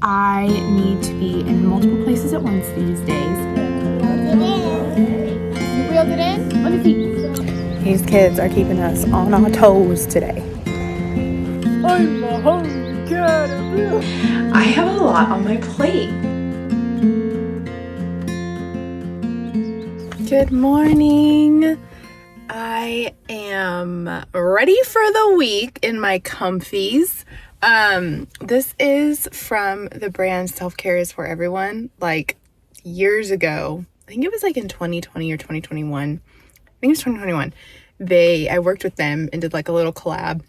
I need to be in multiple places at once these days. You reeled it in? Let me see. These kids are keeping us on our toes today. I'm a hungry cat. I have a lot on my plate. Good morning. I am ready for the week in my comfies. This is from the brand Self-Care is for Everyone. Like years ago, I think it was like in 2020 or 2021. I think it was 2021. I worked with them and did like a little collab,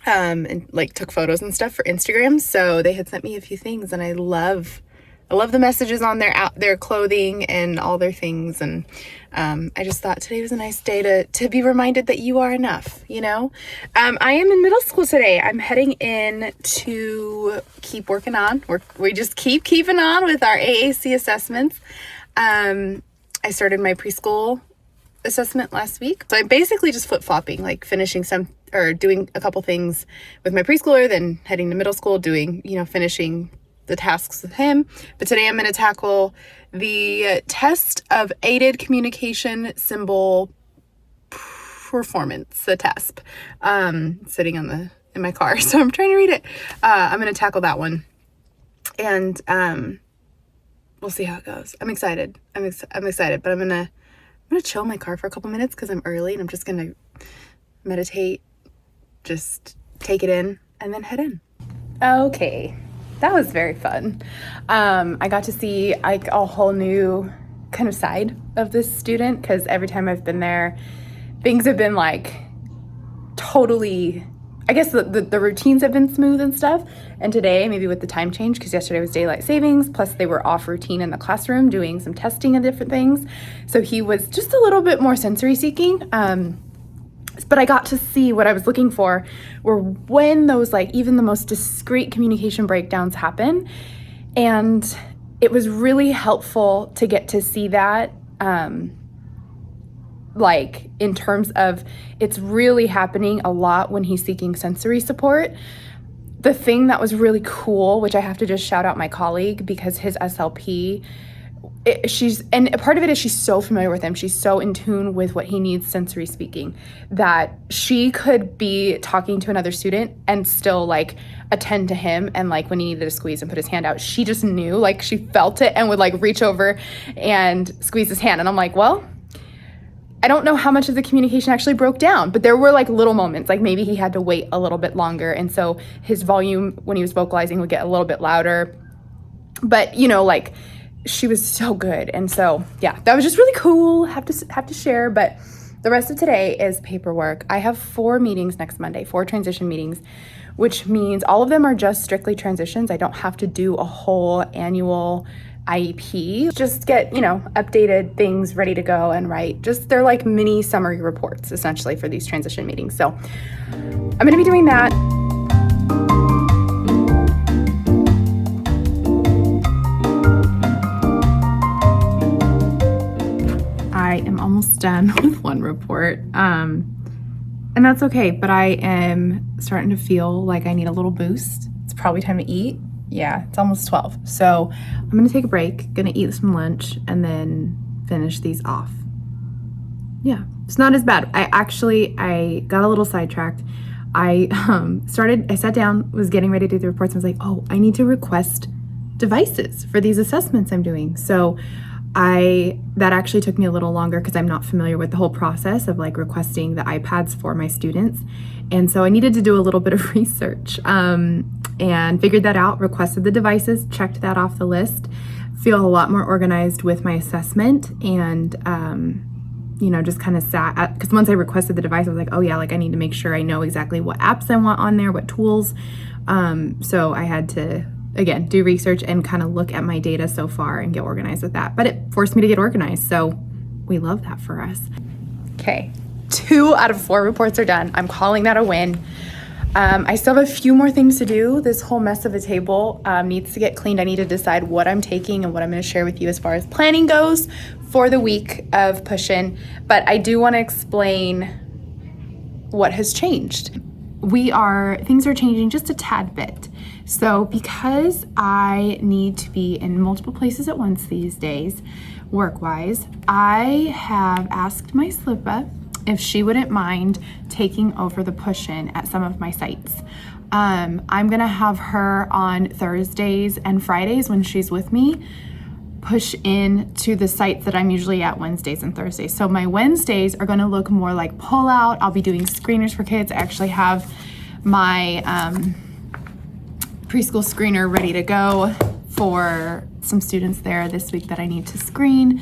and like took photos and stuff for Instagram. So they had sent me a few things, and I love the messages on their clothing and all their things. And I just thought today was a nice day to be reminded that you are enough, you know? I am in middle school today. I'm heading in to keep working on. We just keep keeping on with our AAC assessments. I started my preschool assessment last week. So I'm basically just flip-flopping, like finishing doing a couple things with my preschooler, then heading to middle school, finishing the tasks with him. But today I'm going to tackle the test of aided communication symbol performance, the TESP. Sitting in my car, so I'm trying to read it. I'm going to tackle that one, and we'll see how it goes. I'm excited. I'm excited, but I'm gonna chill in my car for a couple minutes because I'm early, and I'm just gonna meditate, just take it in, and then head in. Okay. That was very fun. I got to see a whole new kind of side of this student, because every time I've been there, things have been like totally, I guess the routines have been smooth and stuff. And today, maybe with the time change, because yesterday was daylight savings, plus they were off routine in the classroom doing some testing and different things. So he was just a little bit more sensory seeking. But I got to see what I was looking for were when those, like, even the most discrete communication breakdowns happen. And it was really helpful to get to see that, like, in terms of it's really happening a lot when he's seeking sensory support. The thing that was really cool, which I have to just shout out my colleague, because his SLP, and part of it is she's so familiar with him. She's so in tune with what he needs sensory speaking that she could be talking to another student and still like attend to him. And like when he needed to squeeze and put his hand out, she just knew, like she felt it and would like reach over and squeeze his hand. And I'm like, well, I don't know how much of the communication actually broke down, but there were like little moments, like maybe he had to wait a little bit longer. And so his volume when he was vocalizing would get a little bit louder. But like, she was so good. And so, yeah, that was just really cool. Have to share. But the rest of today is paperwork. I have 4 meetings next Monday, 4 transition meetings, which means all of them are just strictly transitions. I don't have to do a whole annual IEP. Just get, updated things ready to go and write. They're like mini summary reports, essentially, for these transition meetings. So I'm going to be doing that. I am almost done with one report, and that's okay, but I am starting to feel like I need a little boost. It's probably time to eat. Yeah, it's almost 12, so I'm gonna take a break, gonna eat some lunch, and then finish these off. Yeah, it's not as bad. I got a little sidetracked. I sat down, was getting ready to do the reports, and was like, oh, I need to request devices for these assessments I'm doing. So that actually took me a little longer because I'm not familiar with the whole process of like requesting the iPads for my students. And so I needed to do a little bit of research, and figured that out, requested the devices, checked that off the list, feel a lot more organized with my assessment, and, just kind of sat because once I requested the device, I was like, oh yeah, like I need to make sure I know exactly what apps I want on there, what tools. So I had to, again, do research and kind of look at my data so far and get organized with that. But it forced me to get organized, so we love that for us. Okay, 2 out of 4 reports are done. I'm calling that a win. I still have a few more things to do. This whole mess of a table needs to get cleaned. I need to decide what I'm taking and what I'm going to share with you as far as planning goes for the week of push-in. But I do want to explain what has changed. Things are changing just a tad bit. So because I need to be in multiple places at once these days, work-wise, I have asked my SLPA if she wouldn't mind taking over the push-in at some of my sites. I'm gonna have her on Thursdays and Fridays when she's with me push in to the sites that I'm usually at Wednesdays and Thursdays. So my Wednesdays are gonna look more like pull-out. I'll be doing screeners for kids. I actually have my preschool screener ready to go for some students there this week that I need to screen.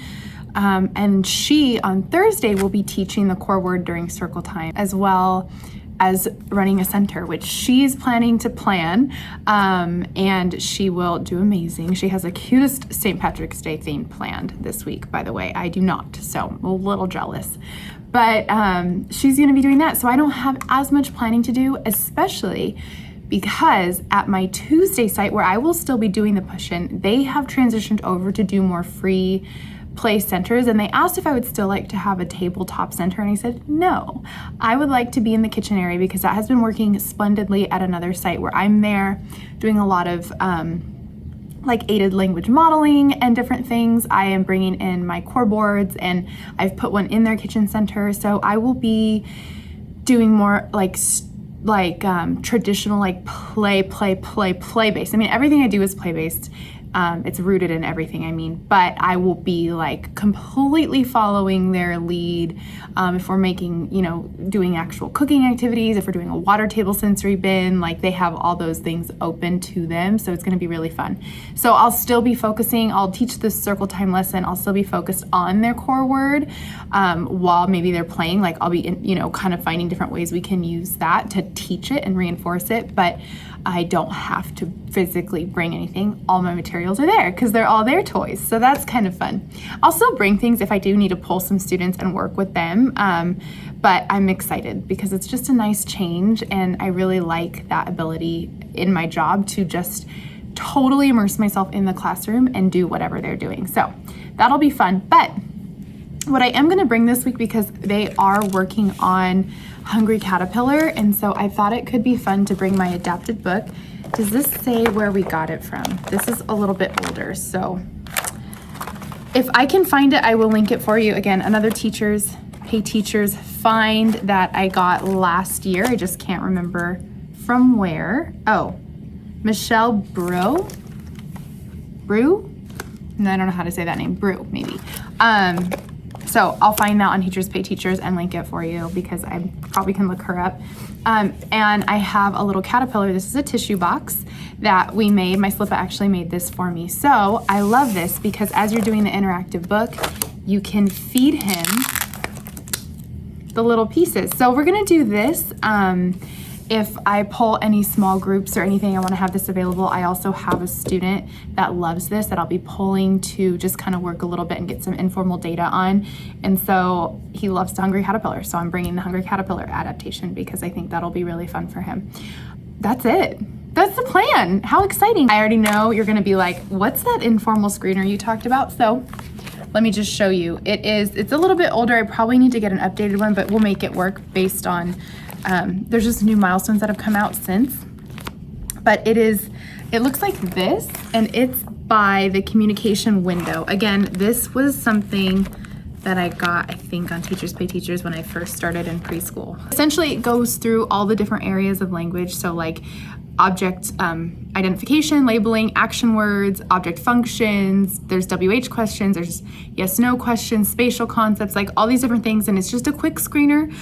And she, on Thursday, will be teaching the core word during circle time, as well as running a center, which she's planning to plan, and she will do amazing. She has the cutest St. Patrick's Day theme planned this week, by the way. I do not, so I'm a little jealous. But she's gonna be doing that, so I don't have as much planning to do, especially because at my Tuesday site, where I will still be doing the push-in, they have transitioned over to do more free play centers, and they asked if I would still like to have a tabletop center, and I said no. I would like to be in the kitchen area because that has been working splendidly at another site where I'm there doing a lot of like aided language modeling and different things. I am bringing in my core boards, and I've put one in their kitchen center, so I will be doing more like traditional like play based. I mean, everything I do is play based. It's rooted in everything, I mean, but I will be like completely following their lead. If we're making, doing actual cooking activities, if we're doing a water table sensory bin, like they have all those things open to them. So it's going to be really fun. So I'll still be focusing, I'll teach this circle time lesson. I'll still be focused on their core word, while maybe they're playing, like I'll be, kind of finding different ways we can use that to teach it and reinforce it. But I don't have to physically bring anything. All my materials are there because they're all their toys. So that's kind of fun. I'll still bring things if I do need to pull some students and work with them. But I'm excited because it's just a nice change, and I really like that ability in my job to just totally immerse myself in the classroom and do whatever they're doing. So that'll be fun. But what I am going to bring this week, because they are working on Hungry Caterpillar, and so I thought it could be fun to bring my adapted book. Does this say where we got it from? This is a little bit older, so if I can find it, I will link it for you. Again, another Pay Teachers find that I got last year. I just can't remember from where. Oh, Michelle Brew? No, I don't know how to say that name. Brew, maybe. So I'll find that on Teachers Pay Teachers and link it for you, because I probably can look her up. And I have a little caterpillar. This is a tissue box that we made. My SLPA actually made this for me. So I love this because as you're doing the interactive book, you can feed him the little pieces. So we're gonna do this. If I pull any small groups or anything, I want to have this available. I also have a student that loves this that I'll be pulling to just kind of work a little bit and get some informal data on. And so he loves the Hungry Caterpillar. So I'm bringing the Hungry Caterpillar adaptation because I think that'll be really fun for him. That's it. That's the plan. How exciting. I already know you're going to be like, what's that informal screener you talked about? So let me just show you. It's a little bit older. I probably need to get an updated one, but we'll make it work based on there's just new milestones that have come out since, but it looks like this, and it's by the Communication Window. Again, this was something that I got, I think, on Teachers Pay Teachers when I first started in preschool. Essentially, it goes through all the different areas of language, so like object identification, labeling, action words, object functions, there's WH questions, there's yes/no questions, spatial concepts, like all these different things. And it's just a quick screener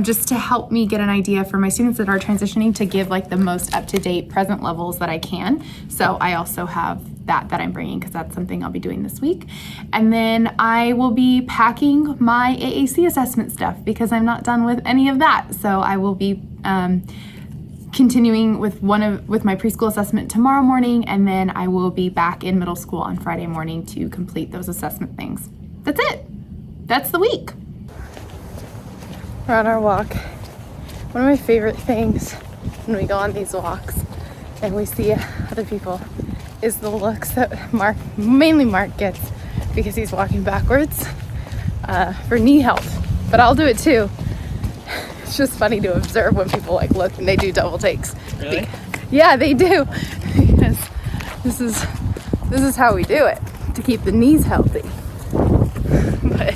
just to help me get an idea for my students that are transitioning to give like the most up-to-date present levels that I can. So I also have that I'm bringing because that's something I'll be doing this week. And then I will be packing my AAC assessment stuff because I'm not done with any of that. So I will be continuing with with my preschool assessment tomorrow morning, and then I will be back in middle school on Friday morning to complete those assessment things. That's it. That's the week. We're on our walk. One of my favorite things when we go on these walks and we see other people is the looks that mainly Mark gets because he's walking backwards for knee health, but I'll do it too. It's just funny to observe when people like look and they do double takes. Really? Yeah, they do. Because this is how we do it to keep the knees healthy. But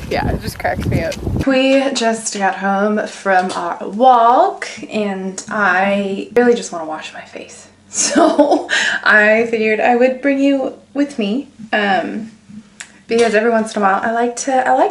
yeah, it just cracks me up. We just got home from our walk and I really just want to wash my face. So I figured I would bring you with me because every once in a while I like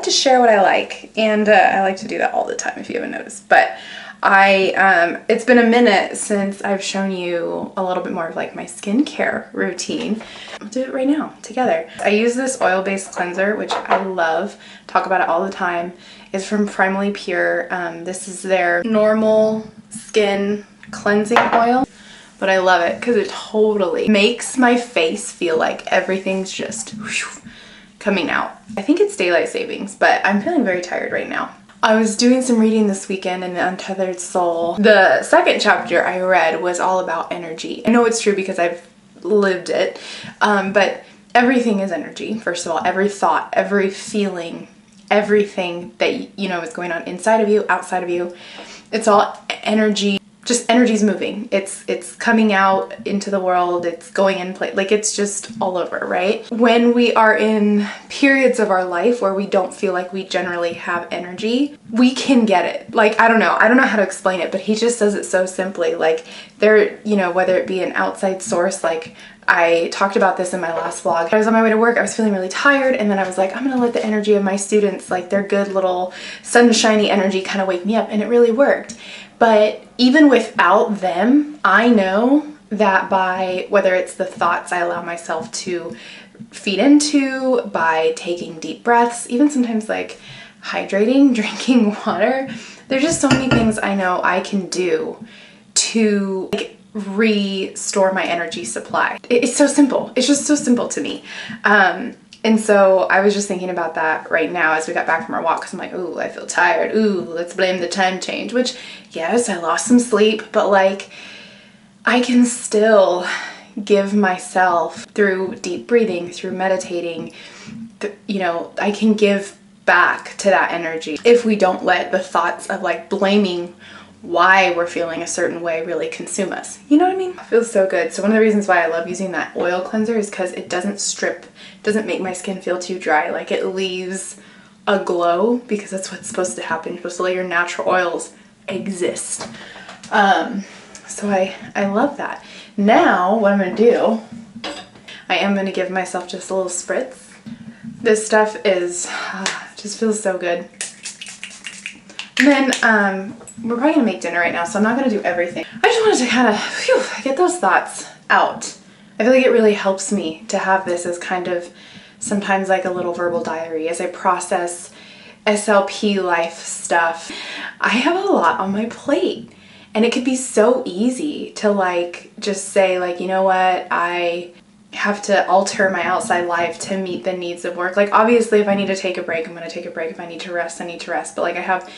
to share what I like, and I like to do that all the time if you haven't noticed. But it's been a minute since I've shown you a little bit more of like my skincare routine. We'll do it right now together. I use this oil-based cleanser, which I love, talk about it all the time. It's from Primally Pure. This is their normal skin cleansing oil, but I love it because it totally makes my face feel like everything's just coming out. I think it's daylight savings, but I'm feeling very tired right now. I was doing some reading this weekend in The Untethered Soul. The second chapter I read was all about energy. I know it's true because I've lived it, but everything is energy. First of all, every thought, every feeling, everything that you know is going on inside of you, outside of you, it's all energy. Just energy's moving. It's coming out into the world. It's going in place. Like, it's just all over, right? When we are in periods of our life where we don't feel like we generally have energy, we can get it. Like, I don't know how to explain it, but he just says it so simply. Like, there, you know, whether it be an outside source, like I talked about this in my last vlog. I was on my way to work, I was feeling really tired, and then I was like, I'm gonna let the energy of my students, like their good little sunshiny energy, kind of wake me up, and it really worked. But even without them, I know that by whether it's the thoughts I allow myself to feed into, by taking deep breaths, even sometimes like hydrating, drinking water, there's just so many things I know I can do to like restore my energy supply. It's so simple. It's just so simple to me. And so I was just thinking about that right now as we got back from our walk, because I'm like, ooh, I feel tired. Ooh, let's blame the time change, which yes, I lost some sleep, but like I can still give myself through deep breathing, through meditating, you know, I can give back to that energy if we don't let the thoughts of like blaming why we're feeling a certain way really consume us. You know what I mean? It feels so good. So one of the reasons why I love using that oil cleanser is because it doesn't make my skin feel too dry. Like, it leaves a glow, because that's what's supposed to happen. You're supposed to let your natural oils exist. So I love that. Now what I'm gonna do, I am gonna give myself just a little spritz. This stuff is just feels so good. And then we're probably gonna make dinner right now, so I'm not gonna do everything. I just wanted to kind of get those thoughts out. I feel like it really helps me to have this as kind of sometimes like a little verbal diary as I process SLP life stuff. I have a lot on my plate, and it could be so easy to like just say like, you know what, I have to alter my outside life to meet the needs of work. Like, obviously if I need to take a break, I'm gonna take a break. If I need to rest, I need to rest. But like, I have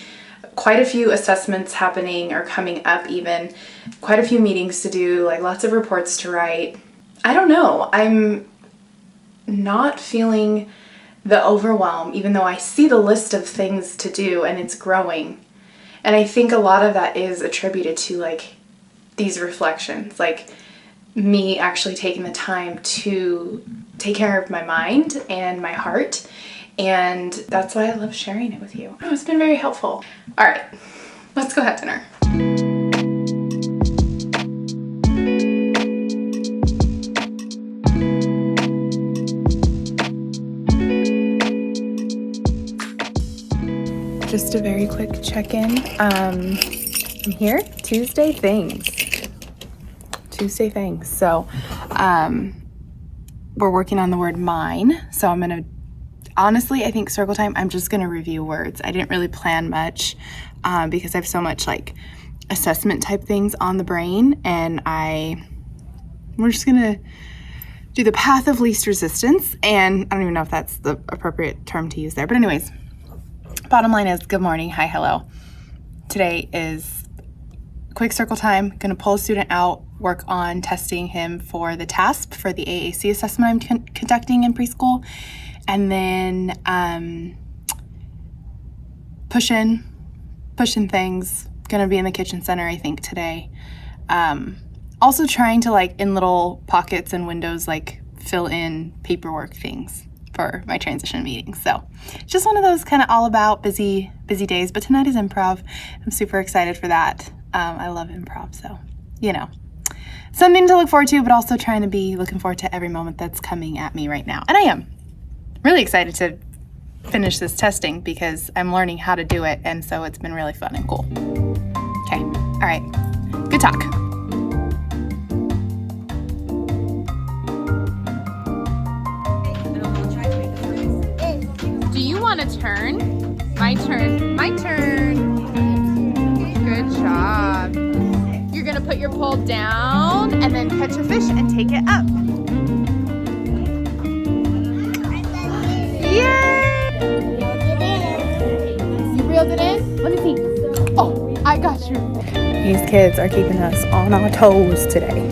quite a few assessments happening or coming up, even quite a few meetings to do, like lots of reports to write. I don't know, I'm not feeling the overwhelm, even though I see the list of things to do and it's growing. And I think a lot of that is attributed to like these reflections, like me actually taking the time to take care of my mind and my heart. And that's why I love sharing it with you. Oh, it's been very helpful. All right, let's go have dinner. Just a very quick check-in. I'm here. Tuesday things. So we're working on the word mine. So I'm gonna, honestly, I think circle time, I'm just gonna review words. I didn't really plan much because I have so much like assessment type things on the brain, and we're just gonna do the path of least resistance. And I don't even know if that's the appropriate term to use there, but anyways, bottom line is good morning, hi, hello. Today is quick circle time. Gonna pull a student out, work on testing him for the TASP, for the AAC assessment I'm conducting in preschool, and then pushing things. Gonna be in the kitchen center, I think, today. Also trying to like in little pockets and windows like fill in paperwork things for my transition meetings. So just one of those kind of all about busy days. But tonight is improv. I'm super excited for that. I love improv, so something to look forward to, but also trying to be looking forward to every moment that's coming at me right now. And I am really excited to finish this testing because I'm learning how to do it, and so it's been really fun and cool. Okay, all right, good talk. Do you want to turn? My turn. My turn. Good job. You're gonna put your pole down and then catch a fish and take it up. Yay! You reeled it in? Let me see. Oh, I got you. These kids are keeping us on our toes today.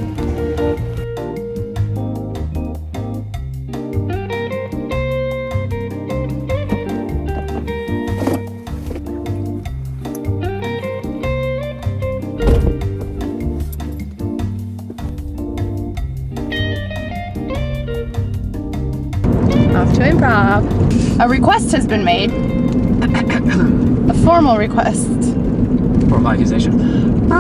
Off to improv. A request has been made. A formal request. Formal accusation. Is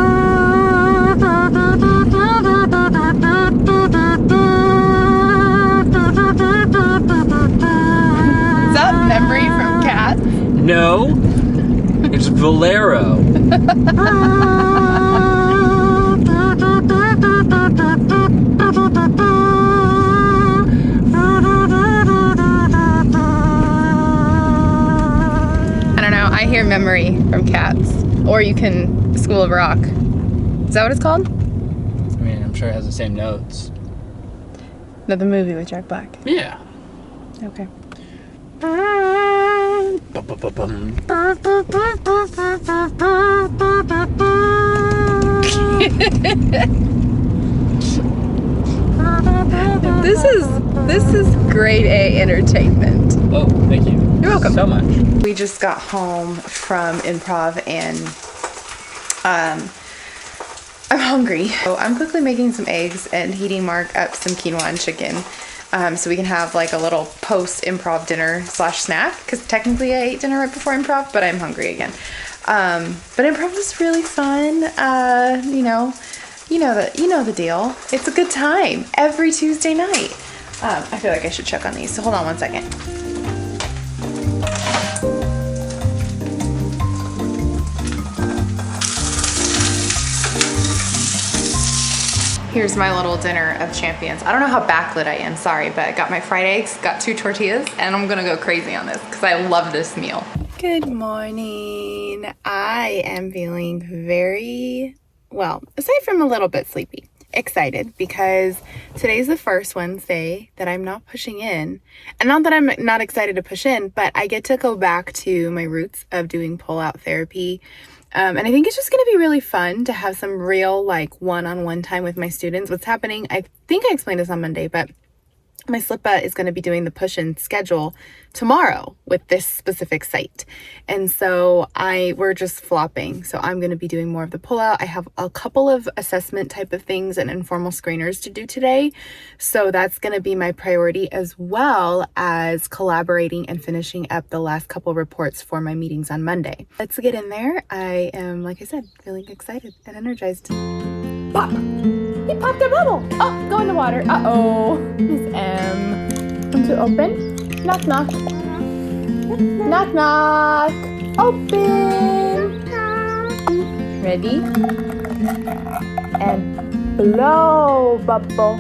that memory from Cat? No, it's Valero. I hear memory from Cats, or you can School of Rock. Is that what it's called? I mean, I'm sure it has the same notes. No, the movie with Jack Black. Yeah. Okay. This is grade A entertainment. Oh, thank you. You're welcome. So much. We just got home from improv and I'm hungry. So I'm quickly making some eggs and heating Mark up some quinoa and chicken so we can have like a little post improv dinner / snack, because technically I ate dinner right before improv, but I'm hungry again. But improv was really fun. You know the deal. It's a good time every Tuesday night. I feel like I should check on these, so hold on one second. Here's my little dinner of champions. I don't know how backlit I am, sorry, but I got my fried eggs, got 2 tortillas, and I'm gonna go crazy on this because I love this meal. Good morning. I am feeling very, well, aside from a little bit sleepy, excited because today's the first Wednesday that I'm not pushing in. And not that I'm not excited to push in, but I get to go back to my roots of doing pull-out therapy. And I think it's just going to be really fun to have some real like one-on-one time with my students. What's happening, I think I explained this on Monday, but my SLPA is going to be doing the push-in schedule tomorrow with this specific site. And so we're just flopping. So I'm going to be doing more of the pull-out. I have a couple of assessment type of things and informal screeners to do today. So that's going to be my priority, as well as collaborating and finishing up the last couple reports for my meetings on Monday. Let's get in there. I am, like I said, feeling excited and energized. Pop! He popped a bubble! Oh, go in the water. Uh-oh. Miss M. Want to open? Knock, knock. Knock, knock. Open. Ready? And blow, bubble.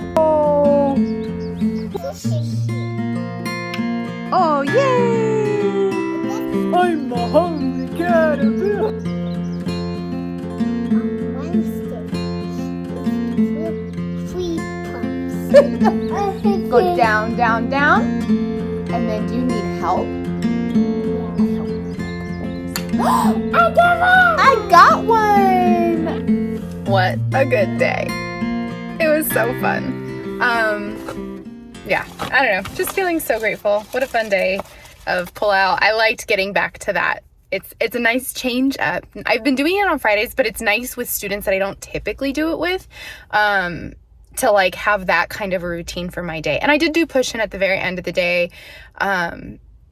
Oh, yay! I'm a hungry caterpillar. Go down, down, down. And then do you need help? I got one! I got one! What a good day. It was so fun. Yeah, I don't know. Just feeling so grateful. What a fun day of pull out. I liked getting back to that It's a nice change up. I've been doing it on Fridays, but it's nice with students that I don't typically do it with, to like have that kind of a routine for my day. And I did do push-in at the very end of the day.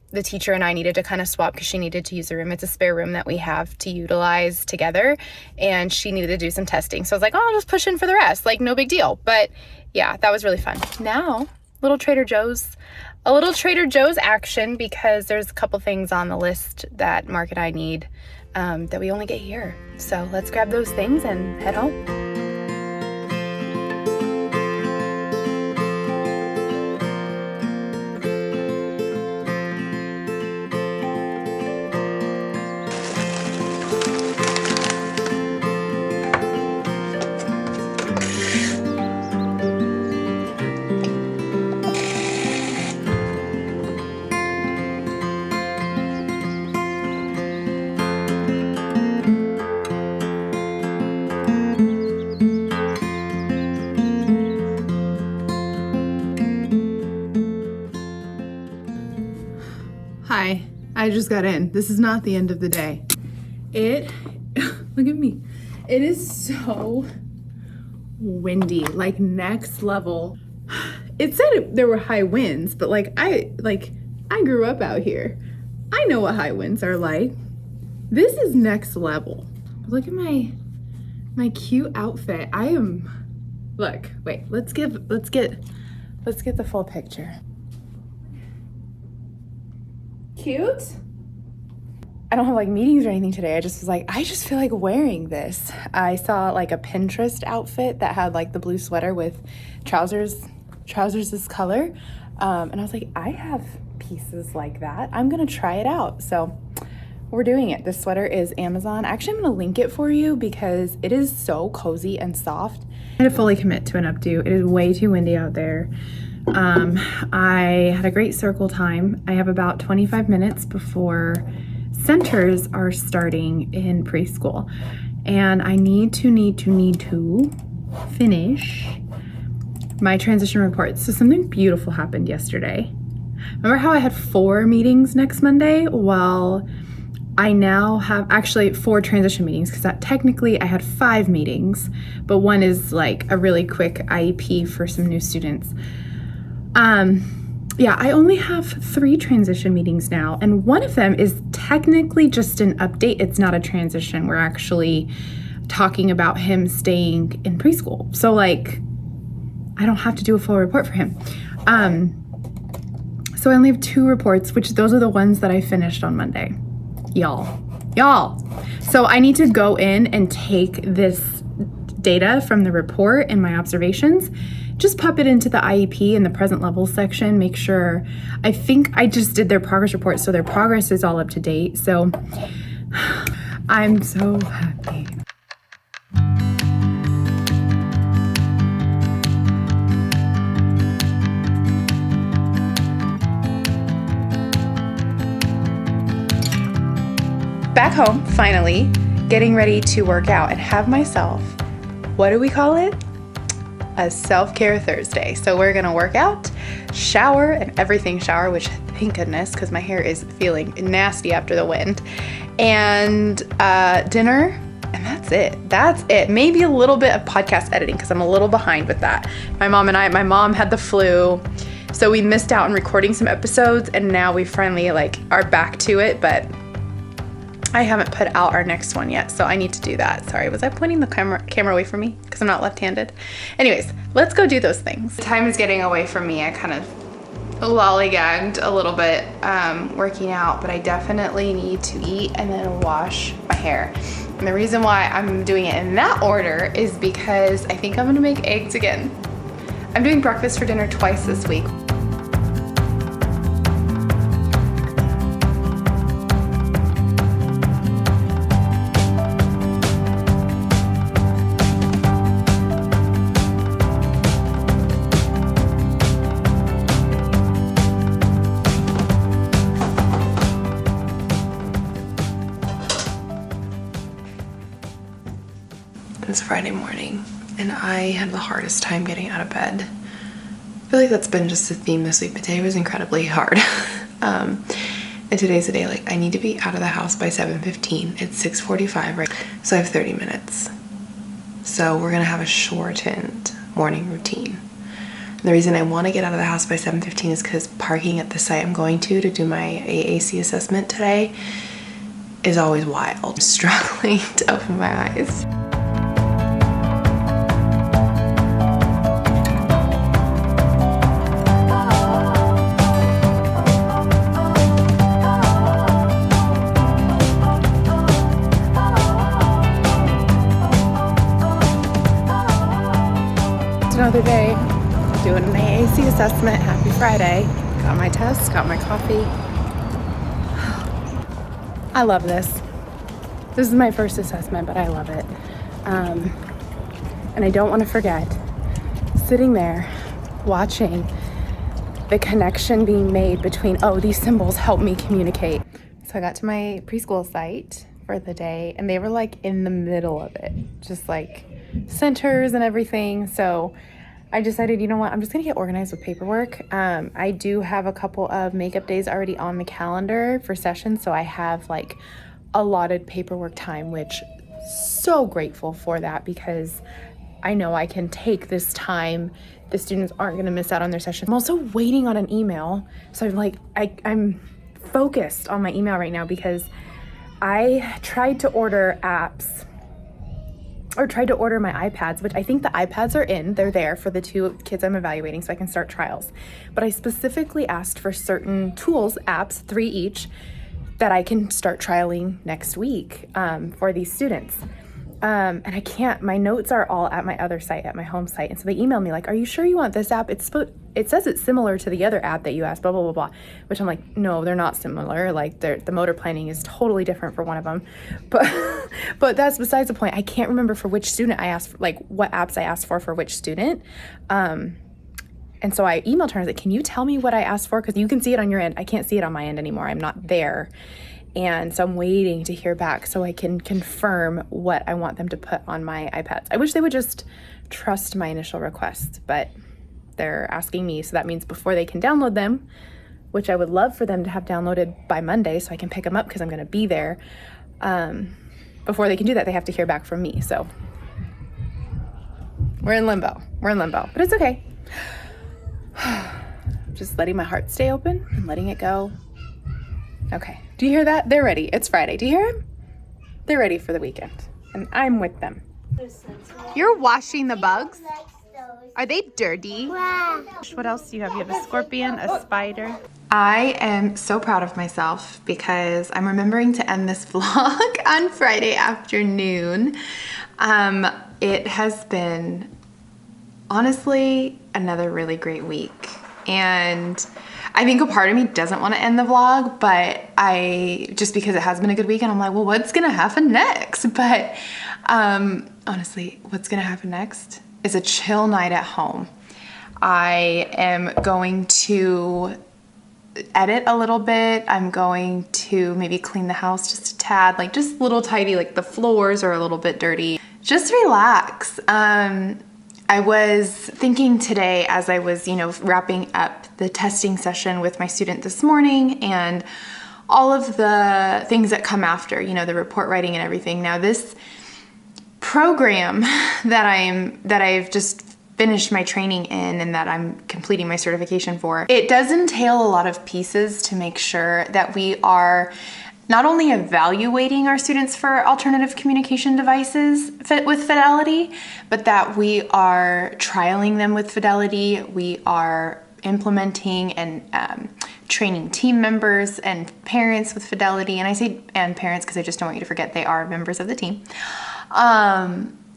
The teacher and I needed to kind of swap because she needed to use the room. It's a spare room that we have to utilize together, and she needed to do some testing. So I was like, oh, I'll just push in for the rest. Like, no big deal. But yeah, that was really fun. Now, a little Trader Joe's action, because there's a couple things on the list that Mark and I need that we only get here. So let's grab those things and head home. Hi, I just got in. This is not the end of the day. Look at me. It is so windy, like next level. It said there were high winds, but I grew up out here. I know what high winds are like. This is next level. Look at my cute outfit. Look, wait, let's get the full picture. Cute. I don't have like meetings or anything today. I just was like, I just feel like wearing this. I saw like a Pinterest outfit that had like the blue sweater with trousers this color. And I was like, I have pieces like that. I'm gonna try it out. So we're doing it. This sweater is Amazon. Actually, I'm gonna link it for you because it is so cozy and soft. I had to fully commit to an updo. It is way too windy out there. I had a great circle time. I have about 25 minutes before centers are starting in preschool, and I need to finish my transition report. So something beautiful happened yesterday. Remember how I had 4 meetings next Monday? Well, I now have actually 4 transition meetings, because technically I had 5 meetings, but one is like a really quick IEP for some new students. Yeah, I only have 3 transition meetings now, and one of them is technically just an update. It's not a transition. We're actually talking about him staying in preschool. So like, I don't have to do a full report for him. So I only have 2 reports, which those are the ones that I finished on Monday. Y'all. So I need to go in and take this data from the report and my observations, just pop it into the IEP in the present level section, make sure. I think I just did their progress report, so their progress is all up to date. So I'm so happy. Back home, finally, getting ready to work out and have myself, what do we call it? A self-care Thursday. So we're gonna work out, shower, and everything shower, which thank goodness, because my hair is feeling nasty after the wind, and dinner, and that's it. Maybe a little bit of podcast editing, because I'm a little behind with that. My mom had the flu, so we missed out on recording some episodes, and now we finally are back to it, but I haven't put out our next one yet, so I need to do that. Sorry, was I pointing the camera away from me? Because I'm not left-handed. Anyways, let's go do those things. Time is getting away from me. I kind of lollygagged a little bit working out, but I definitely need to eat and then wash my hair. And the reason why I'm doing it in that order is because I think I'm gonna make eggs again. I'm doing breakfast for dinner twice this week. It's Friday morning and I had the hardest time getting out of bed. I feel like that's been just the theme this week, but today was incredibly hard. And today's the day, like, I need to be out of the house by 7:15. It's 6:45, right? So I have 30 minutes. So we're gonna have a shortened morning routine. The reason I want to get out of the house by 7:15 is because parking at the site I'm going to do my AAC assessment today is always wild. I'm struggling to open my eyes. It's another day doing an AAC assessment. Happy Friday. Got my test, got my coffee. I love this. This is my first assessment, but I love it. And I don't want to forget sitting there watching the connection being made between, oh, these symbols help me communicate. So I got to my preschool site for the day and they were like in the middle of it, just like centers and everything. So I decided, you know what, I'm just gonna get organized with paperwork. I do have a couple of makeup days already on the calendar for sessions, so I have like allotted paperwork time, which so grateful for that because I know I can take this time. The students aren't gonna miss out on their session. I'm also waiting on an email, so I'm focused on my email right now because I tried to order apps or tried to order my iPads, which I think the iPads are in. They're there for the 2 kids I'm evaluating so I can start trials. But I specifically asked for certain tools, apps, 3 each, that I can start trialing next week for these students. And I can't, my notes are all at my other site, at my home site. And so they emailed me like, are you sure you want this app? It says it's similar to the other app that you asked, blah, blah, blah, blah. Which I'm like, no, they're not similar. Like the motor planning is totally different for one of them. But that's besides the point. I can't remember for which student I asked, like what apps I asked for which student. And so I emailed her and I was like, can you tell me what I asked for? Because you can see it on your end. I can't see it on my end anymore. I'm not there. And so I'm waiting to hear back so I can confirm what I want them to put on my iPads. I wish they would just trust my initial request, but they're asking me. So that means before they can download them, which I would love for them to have downloaded by Monday so I can pick them up because I'm going to be there. Before they can do that, they have to hear back from me. So we're in limbo, but it's okay. Just letting my heart stay open and letting it go. Okay. Do you hear that? They're ready. It's Friday. Do you hear them? They're ready for the weekend. And I'm with them. You're washing the bugs? Are they dirty? Wow. What else do you have? You have a scorpion, a spider. I am so proud of myself because I'm remembering to end this vlog on Friday afternoon. It has been honestly another really great week. And I think a part of me doesn't want to end the vlog, but just because it has been a good weekend, I'm like, well, what's gonna happen next? But honestly, what's gonna happen next is a chill night at home. I am going to edit a little bit. I'm going to maybe clean the house just a tad, like just little tidy, like the floors are a little bit dirty. Just relax. I was thinking today as I was, wrapping up the testing session with my student this morning and all of the things that come after, the report writing and everything. Now this program that I've just finished my training in and that I'm completing my certification for, it does entail a lot of pieces to make sure that we are not only evaluating our students for alternative communication devices with Fidelity, but that we are trialing them with Fidelity. We are implementing and training team members and parents with Fidelity. And I say and parents because I just don't want you to forget they are members of the team.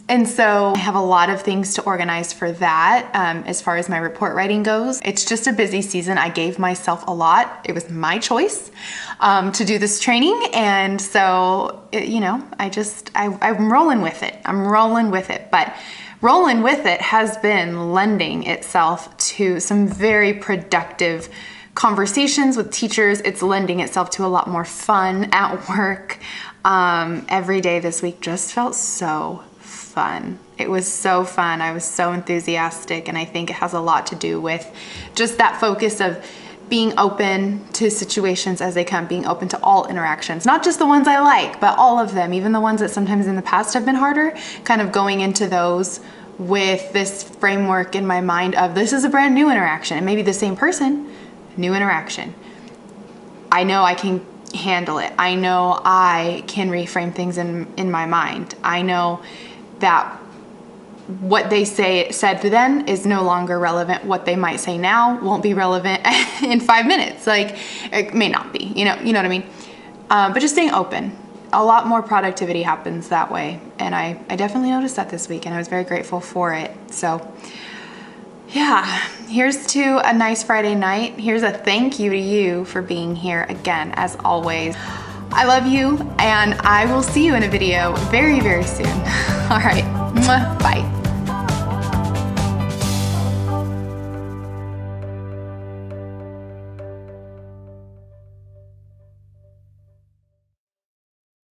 And so I have a lot of things to organize for that as far as my report writing goes. It's just a busy season. I gave myself a lot. It was my choice to do this training. And so, I'm rolling with it. But rolling with it has been lending itself to some very productive conversations with teachers. It's lending itself to a lot more fun at work. Every day this week just felt so fun. It was so fun. I was so enthusiastic, and I think it has a lot to do with just that focus of being open to situations as they come, being open to all interactions, not just the ones I like, but all of them, even the ones that sometimes in the past have been harder, kind of going into those with this framework in my mind of this is a brand new interaction. It may be the same person, new interaction. I know I can handle it. I know I can reframe things in my mind. I know that what they said then is no longer relevant. What they might say now won't be relevant in 5 minutes. Like, it may not be, you know what I mean? But just staying open. A lot more productivity happens that way. And I definitely noticed that this week, and I was very grateful for it. So yeah, here's to a nice Friday night. Here's a thank you to you for being here again, as always. I love you, and I will see you in a video very, very soon. All right, bye.